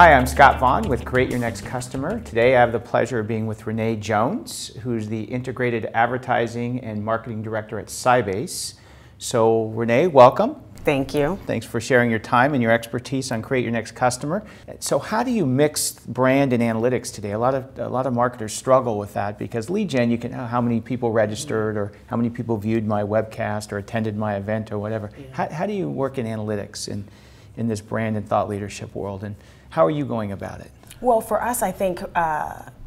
Hi, I'm Scott Vaughn with Create Your Next Customer. Today I have the pleasure of being with Renee Jones, who's the Integrated Advertising and Marketing Director at Sybase. So Renee, welcome. Thank you. Thanks for sharing your time and your expertise on Create Your Next Customer. So how do you mix brand and analytics today? A lot of marketers struggle with that because lead gen, you can know how many people registered or how many people viewed my webcast or attended my event or whatever. Yeah. How do you work in analytics in this brand and thought leadership world, and how are you going about it? Well, for us, I think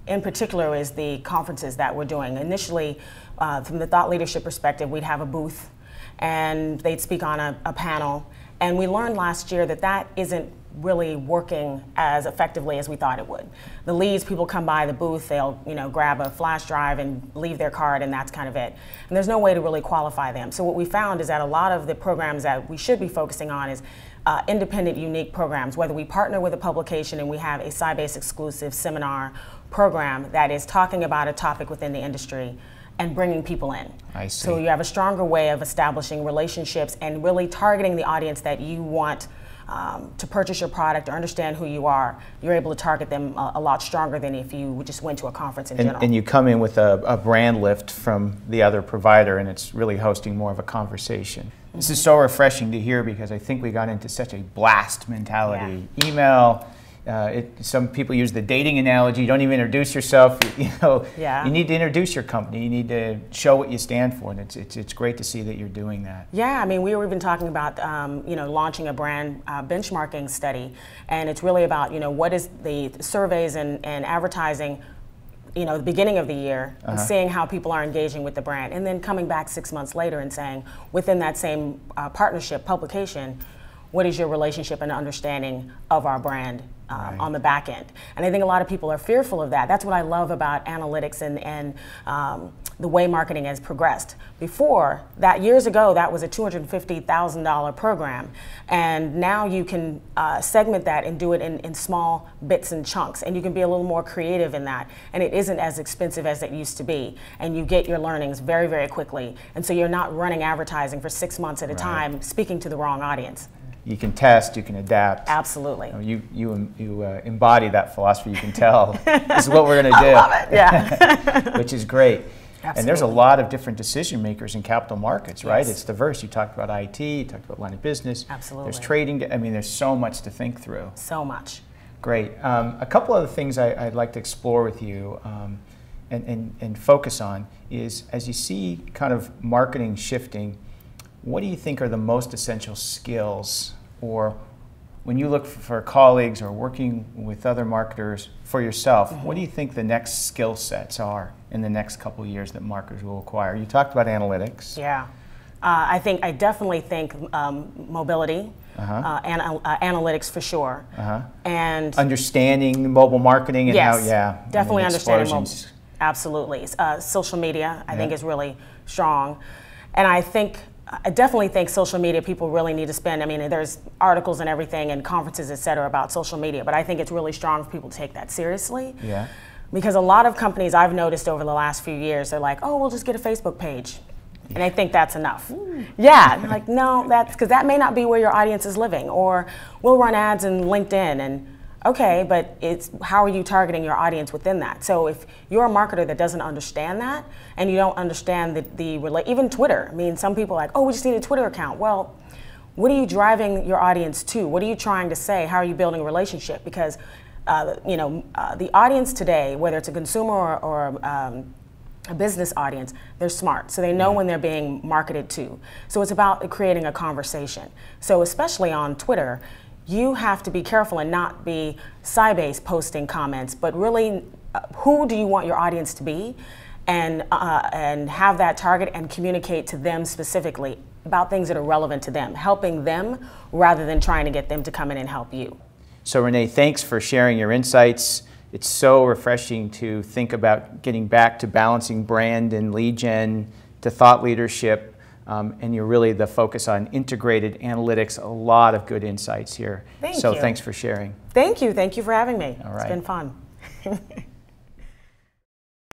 in particular is the conferences that we're doing. Initially, from the thought leadership perspective, we'd have a booth and they'd speak on a panel. And we learned last year that that isn't really working as effectively as we thought it would. The leads, people come by the booth, they'll grab a flash drive and leave their card, and that's kind of it. And there's no way to really qualify them. So what we found is that a lot of the programs that we should be focusing on is independent, unique programs, whether we partner with a publication and we have a Sybase exclusive seminar program that is talking about a topic within the industry and bringing people in. I see. So you have a stronger way of establishing relationships and really targeting the audience that you want to purchase your product or understand who you are. You're able to target them a lot stronger than if you just went to a conference in general. And you come in with a brand lift from the other provider, and it's really hosting more of a conversation. Mm-hmm. This is so refreshing to hear because I think we got into such a blast mentality. Yeah. Email. Some people use the dating analogy. You don't even introduce yourself. Yeah. You need to introduce your company. You need to show what you stand for, and it's great to see that you're doing that. Yeah, I mean, we were even talking about launching a brand benchmarking study, and it's really about what is the surveys and advertising. The beginning of the year, and seeing how people are engaging with the brand, and then coming back 6 months later and saying, within that same partnership publication, what is your relationship and understanding of our brand on the back end? And I think a lot of people are fearful of that. That's what I love about analytics and the way marketing has progressed. Before, years ago, that was a $250,000 program. And now you can segment that and do it in small bits and chunks. And you can be a little more creative in that. And it isn't as expensive as it used to be. And you get your learnings very, very quickly. And so you're not running advertising for 6 months at a time, speaking to the wrong audience. You can test, you can adapt. Absolutely. You embody that philosophy. You can tell this is what we're going to do. I love it. Yeah. Which is great. Absolutely. And there's a lot of different decision makers in capital markets, right? Yes. It's diverse. You talked about IT, you talked about line of business. Absolutely. There's trading. I mean, there's so much to think through. So much. Great. A couple other things I'd like to explore with you and focus on is, as you see kind of marketing shifting, what do you think are the most essential skills, or when you look for colleagues or working with other marketers for yourself, what do you think the next skill sets are in the next couple of years that marketers will acquire? You talked about analytics. Yeah. I definitely think mobility, and analytics for sure. And understanding mobile marketing and yes, how, definitely understanding mobile. Absolutely. Social media, I think, is really strong. And I definitely think social media, people really need to spend, there's articles and everything and conferences, et cetera, about social media, but I think it's really strong for people to take that seriously. Yeah. Because a lot of companies I've noticed over the last few years, they're like, oh, we'll just get a Facebook page. And I think that's enough. Ooh. Yeah, like, no, because that may not be where your audience is living. Or we'll run ads in LinkedIn, and okay, but it's how are you targeting your audience within that? So if you're a marketer that doesn't understand that, and you don't understand even Twitter. Some people are like, oh, we just need a Twitter account. Well, what are you driving your audience to? What are you trying to say? How are you building a relationship? Because the audience today, whether it's a consumer or a business audience, they're smart. So they know when they're being marketed to. So it's about creating a conversation. So especially on Twitter, you have to be careful and not be Sybase posting comments, but really who do you want your audience to be, and have that target and communicate to them specifically about things that are relevant to them, helping them rather than trying to get them to come in and help you. So Renee, thanks for sharing your insights. It's so refreshing to think about getting back to balancing brand and lead gen to thought leadership. And you're really the focus on integrated analytics, a lot of good insights here. Thank you. So thanks for sharing. Thank you for having me. All right. It's been fun.